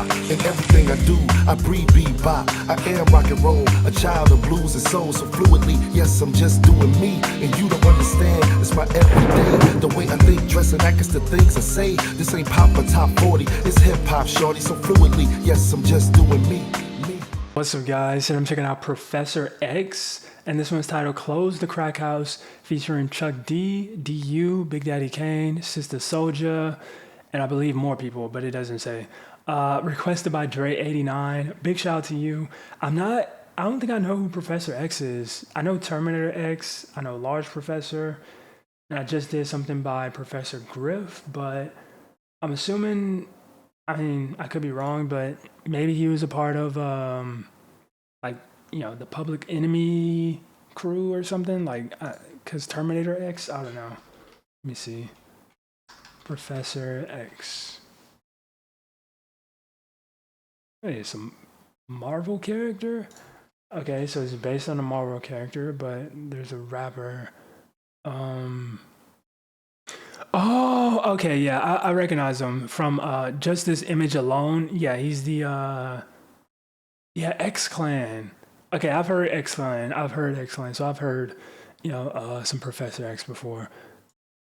rock. In everything I do, I breathe bebop. I am rock and roll, a child of blues and soul. So fluidly, yes, I'm just doing me. And you don't understand, it's my everyday. The way I think, dress, and act is the things I say. This ain't pop or top 40, it's hip hop, shorty. So fluidly, yes, I'm just doing me. What's up, guys? And I'm checking out Professor X, and this one's titled Close the Crack House, featuring Chuck D, DU, Big Daddy Kane, Sister Soldier, and I believe more people, but it doesn't say. Requested by Dre89. Big shout out to you. I don't think I know who Professor X is. I know Terminator X, I know Large Professor, and I just did something by Professor Griff, but I'm assuming, I mean, I could be wrong, but maybe he was a part of, the Public Enemy crew or something, because Terminator X, I don't know. Let me see. Professor X. Wait, it's a Marvel character? Okay, so it's based on a Marvel character, but there's a rapper. Oh, okay, yeah, I recognize him from just this image alone. Yeah, he's the X Clan. Okay, I've heard X Clan. So I've heard, some Professor X before.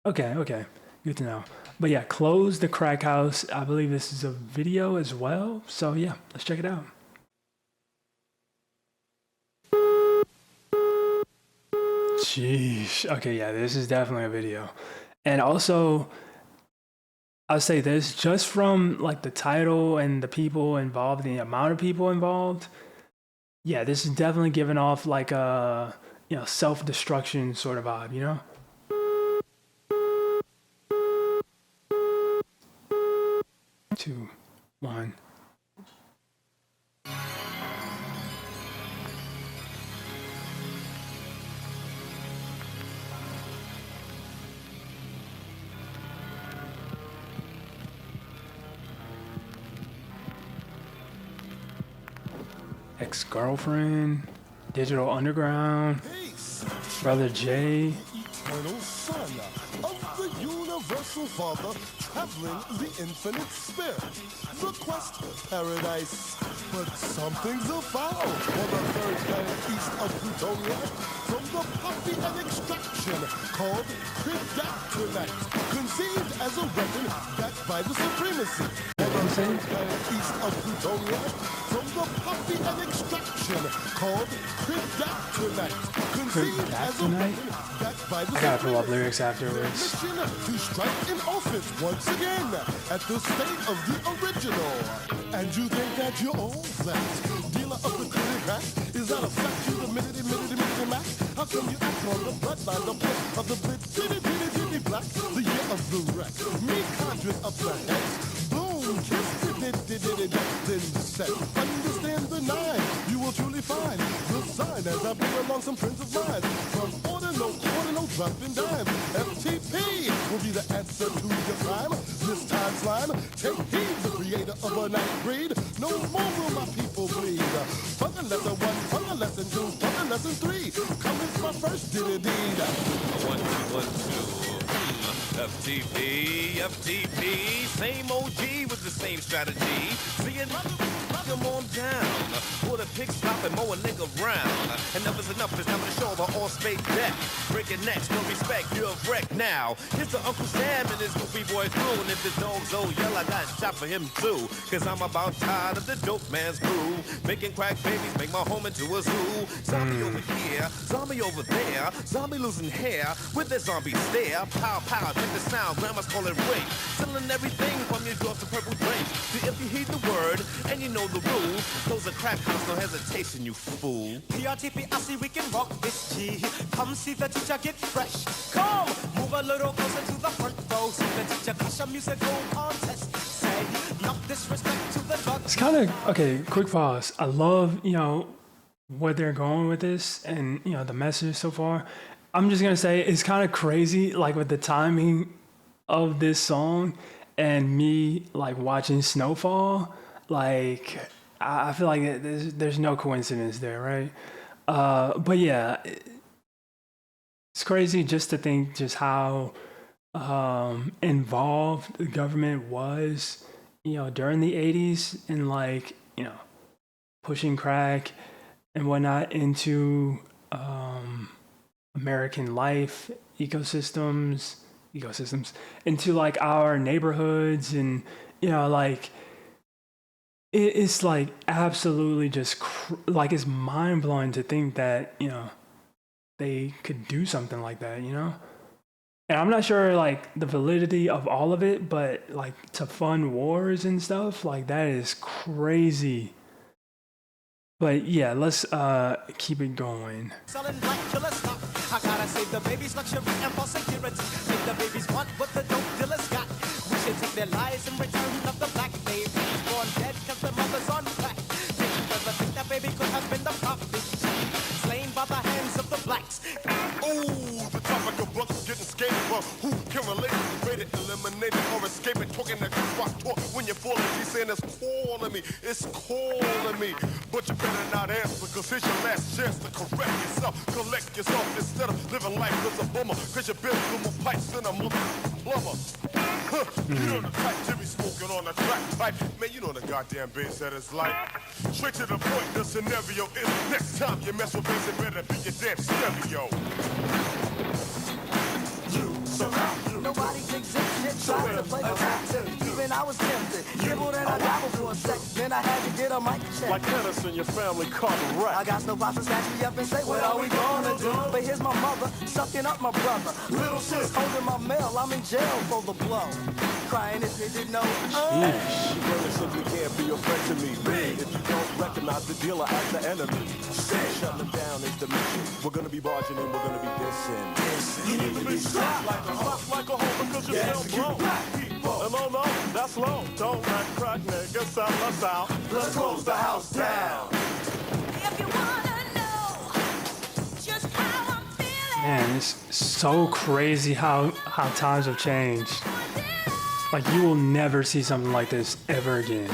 Okay, good to know. But yeah, Close the Crack House. I believe this is a video as well. So yeah, let's check it out. Sheesh. Okay, yeah, this is definitely a video. And also, I'll say this, just from like the title and the people involved, the amount of people involved, yeah, this is definitely giving off like a, self-destruction sort of vibe, 2, 1. Ex-girlfriend, Digital Underground, Brother J. Eternal Son of the Universal Father, traveling the infinite spirit. The quest for paradise. But something's afoul on the third planet east of Plutonia from the poppy and extraction called Cryptactylite, conceived as a weapon backed by the supremacy. On the third planet east of Plutonia from the poppy and extraction called Cryptactylite, conceived as a weapon backed by the I gotta pull up lyrics afterwards. to strike in offense once again at the state of the original. And you think that you're all that? Dealer of the clear crack? Is that a fact? You admitted Mac? How come you act on the bloodline, the blood of the bitty black? The year of the wreck. Me conjured up the hex. Boom, kiss then set. Understand the 9, you will truly find the sign as I bring along some friends of mine. From order, no dropping dime. FTP will be the answer to your crime. This time, slime, take heed, the creator of a night breed. No more will my people bleed. Fuck a lesson 1, fuck a lesson 2, fuck a lesson 3. Come is my first deed. 1, 2, 1, 2. FTP, same OG with the same strategy. See it, come on down. Pour the pig stop and mow a nigga round. And enough is enough, it's time to show the all spade deck. Breaking necks, no respect, you're a wreck now. Here's the Uncle Sam and his goofy boy crew. And if the dog's old yell, I got shot for him too. Cause I'm about tired of the dope man's crew. Making crack babies, make my home into a zoo. Zombie over here, zombie over there. Zombie losing hair with their zombie stare. Pow, pow, check the sound, grandma's calling rape. Selling everything from your dwarf to purple drapes. See if you heed the word and you know the rules. Close the crack house, no hesitation, you fool. PRTP, I see we can rock this G. Come see the teacher get fresh. Come, move a little closer to the front row. See the teacher crush a musical contest. Say, not disrespect to the drug. It's kind of, okay, quick pause. I love, where they're going with this and, the message so far. I'm just going to say it's kind of crazy, like with the timing of this song and me like watching Snowfall. Like, I feel like there's no coincidence there, right? But yeah, it's crazy just to think just how involved the government was during the 80s and like, pushing crack and whatnot into American life ecosystems, into like our neighborhoods, and like it's like absolutely just like it's mind blowing to think that they could do something like that, And I'm not sure like the validity of all of it, but like to fund wars and stuff like that is crazy. But yeah, let's keep it going. Selling black killer stock. I gotta save the babies' luxury and for security. Make the babies want what the dope dealers got. We should take their lives in return of the black baby. Born dead cause the mother's on crack. Did you ever think that baby could have been the prophet? Slain by the hands of the blacks. Ooh, the topic of books getting skated, but who can relate? Rated, eliminated, or escape it? Talking that good rock talk when you're falling. She's saying it's calling me, it's calling me. But you better not answer, cause here's your last chance to correct yourself. Collect yourself instead of living life as a bummer. Cause you've been through more pipes than a mother plumber. You know the type Jimmy smoking on the crack pipe. Man, you know the goddamn bass that is like. Straight to the point, the scenario is next time you mess with bass, it better be your damn stereo. Nobody thinks it shit, tries to play the rap. Even I was tempted, dribbled and I dabbled for a sec. Then I had to get a mic check. Like Dennis and your family caught a rat. I got no boss to snatch me up and say, what are we gonna do? But here's my mother, sucking up my brother. Little sis holding my mail, I'm in jail for the blow. Crying if you didn't know. You really simply can't be a friend to me. If you don't recognize the dealer as the enemy. Shutting it down is the mission. We're gonna be barging in, we're gonna be dissing. You need to be strapped like a hoe because you're still broke. No, that's low. Don't let crack niggas sell us out. Let's close the house down. If you wanna know just how I'm feeling, Man, it's so crazy how times have changed. Like you will never see something like this ever again.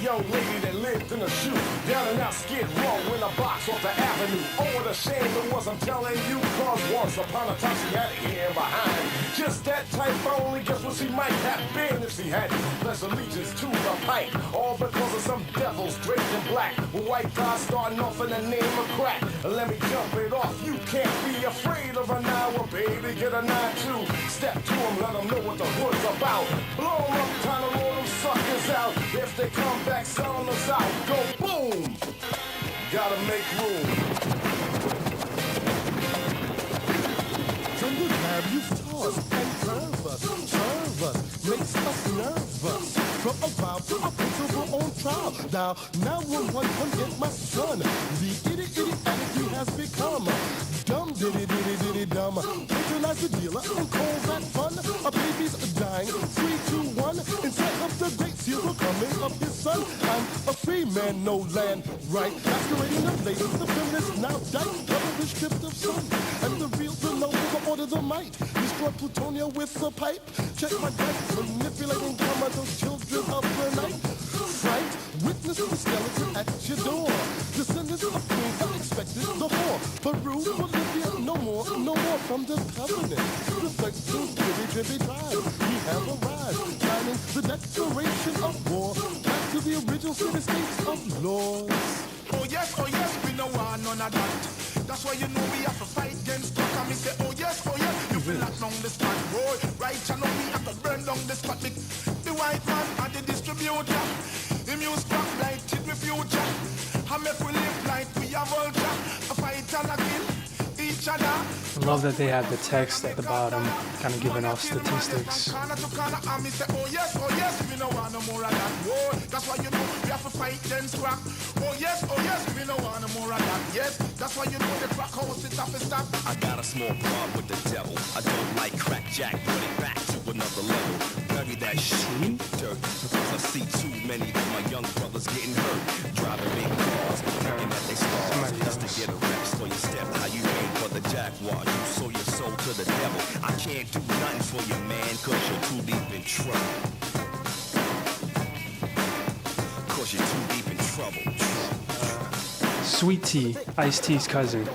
Young lady that lived in a shoe down and out Skid Row in a box off the avenue. Oh, what a shame it was, I'm telling you, cause once upon a time she had it here and behind. Just that type, I only guess what she might have been if she had pledged allegiance to the pipe. All because of some devils draped in black with white guys starting off in the name of crack. Let me jump it off, you can't be afraid of an hour, baby, get a 9-2. Step to them, let them know what the hood's about. Blow them up, time to roll them suckers out. If they come back selling us out, go boom. Gotta make room. From the lab you toss and curve us, makes us nervous. From a vibe to a principal on trial. Now 911, come get my son. The itty addict he has become. Dumb diddy dumb. Patronize the dealer and call that fun. A baby's dying, 3, 2, 1. Inside of the great seal coming of his son. I'm a free man, no land, right? Masquerading of ladies, the feminist now dice. Cover the stripped of sun. And the real to know the order the might. Destroy plutonia with a pipe. Check my dice, manipulating karma, those children of the night. Fright, witness the skeleton at your door. Descendants of queens unexpected, the whore. Peru, Bolivia, no more from the covenant. The 13th Dribby drive, we have arrived. Signing the declaration of war. Back to the original city-states of laws. Oh yes, we know none of that. That's why you know we have to fight against talk. And me say, oh yes, you feel lock down the spot, boy. Right, you know we have to burn down the spot. The white man and the distributor. The music stock like it with future. I make we live like we are vulture. A fight and a kill each other. I love that they have the text at the bottom, kind of giving off statistics. Oh yes, we don't want no more of that. Whoa, that's why you know we have to fight then scrap. Oh yes, we don't want no more of that. Yes, that's why you know the crack house is up and stop. I got a small problem with the devil. I don't like crack jack, put it back to another level. Bury that shit in dirt, because I see too many of my young brothers getting hurt. Driving big cars, thinking that they stars. Just to get for your man, cause you're too deep in trouble. Cause you're too deep in trouble. Sweet Tea, Ice-T's cousin.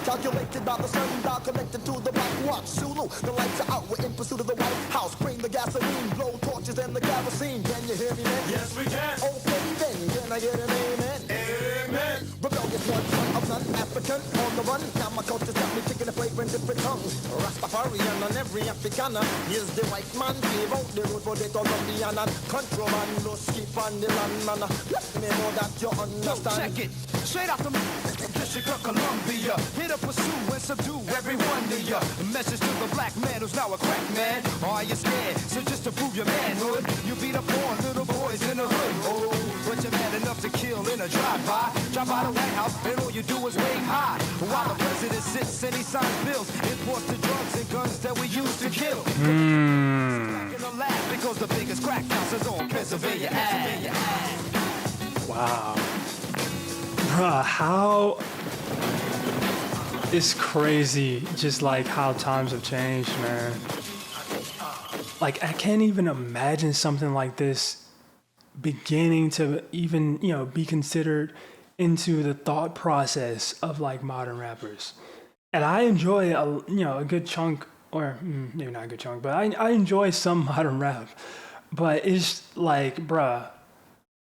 Calculated by the sun, dial connected to the black watch. Zulu, the lights are out, we're in pursuit of the White House. Bring the gasoline, blow torches and the kerosene. Can you hear me, man? Yes, we can. Okay, then, can I get an amen? Amen. Rebellious one, son of none, African, on the run. Now my culture's got me kicking a flavor in different tongues. Rastafarian on every Africana. Here's the white man, gave out the road for the Colombian and contraband. Keep on the land, man. Let me know that you understand. Check it, straight out the District of Columbia. Here to pursue and subdue everyone to ya. A message to the black man who's now a crack man. Are you scared? So just to prove your manhood, you beat up on little boys in the hood. Oh, but you're mad enough to kill in a drive-by. Drive by the White House and all you do is wave high. While the president sits and he signs bills, imports the drugs and guns that we used to kill. In the lab because the biggest crack house is on Pennsylvania Ave. Wow. Bruh, how... It's crazy just like how times have changed, man. Like, I can't even imagine something like this beginning to even, be considered into the thought process of like modern rappers. And I enjoy a good chunk, or maybe not a good chunk, but I enjoy some modern rap. But it's like, bruh,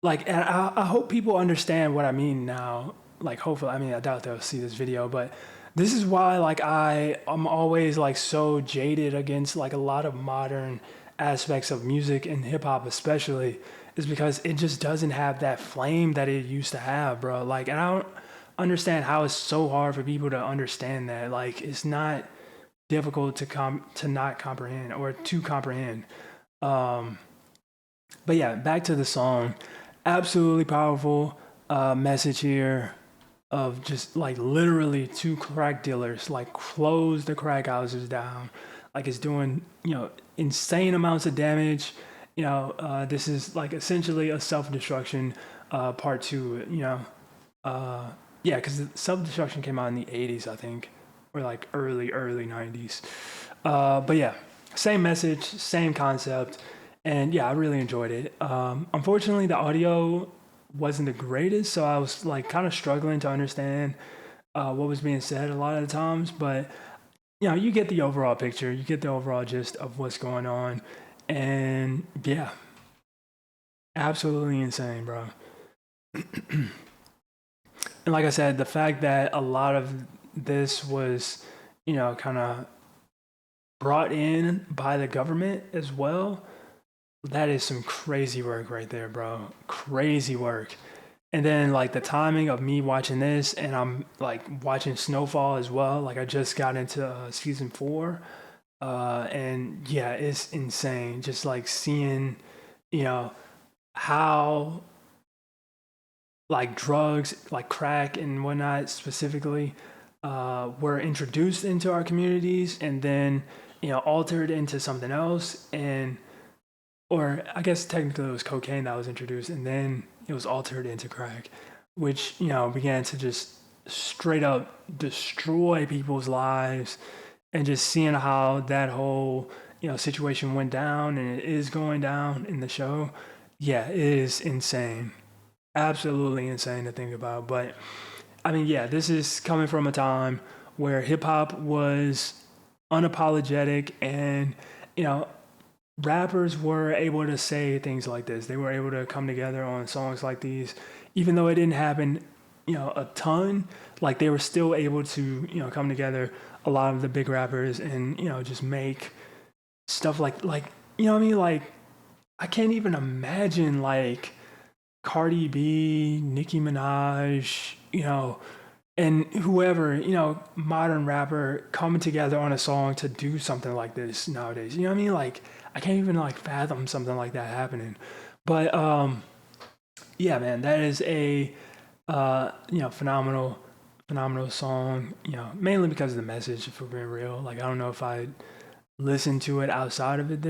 like, and I hope people understand what I mean now. Like, hopefully, I mean, I doubt they'll see this video, but this is why, like, I'm always like so jaded against like a lot of modern aspects of music and hip hop, especially, is because it just doesn't have that flame that it used to have, bro. Like, and I don't understand how it's so hard for people to understand that. Like, it's not difficult to not comprehend or to comprehend. But yeah, back to the song. Absolutely powerful message here of just like literally two crack dealers like close the crack houses down. Like, it's doing insane amounts of damage. This is like essentially a self-destruction part two. Yeah, because self-destruction came out in the 80s, I think, or like early 90s. But yeah, same message, same concept. And yeah, I really enjoyed it. Unfortunately, the audio wasn't the greatest, so I was like kind of struggling to understand what was being said a lot of the times. But you get the overall picture, you get the overall gist of what's going on, and yeah, absolutely insane, bro. And like I said, the fact that a lot of this was, kind of brought in by the government as well. That is some crazy work right there, bro. Crazy work. And then like the timing of me watching this, and I'm like watching Snowfall as well. Like, I just got into season 4. And yeah, it's insane. Just like seeing, how like drugs, like crack and whatnot specifically, were introduced into our communities and then, altered into something else. Or I guess technically it was cocaine that was introduced, and then it was altered into crack, which, began to just straight up destroy people's lives. And just seeing how that whole, situation went down, and it is going down in the show. Yeah, it is insane. Absolutely insane to think about. But I mean, yeah, this is coming from a time where hip hop was unapologetic, and, rappers were able to say things like this. They were able to come together on songs like these, even though it didn't happen, a ton. Like, they were still able to, come together, a lot of the big rappers, and, just make stuff like, what I mean? Like, I can't even imagine like Cardi B, Nicki Minaj, and whoever, modern rapper coming together on a song to do something like this nowadays. You know what I mean? Like, I can't even like fathom something like that happening. But yeah, man, that is a phenomenal song. Mainly because of the message. If we're being real, like, I don't know if I listened to it outside of it.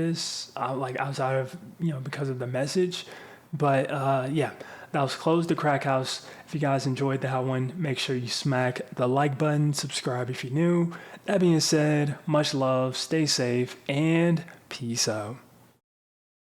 Outside of because of the message. But yeah, that was Close the Crack House. If you guys enjoyed that one, make sure you smack the like button, subscribe if you're new. That being said, much love, stay safe, and peace out.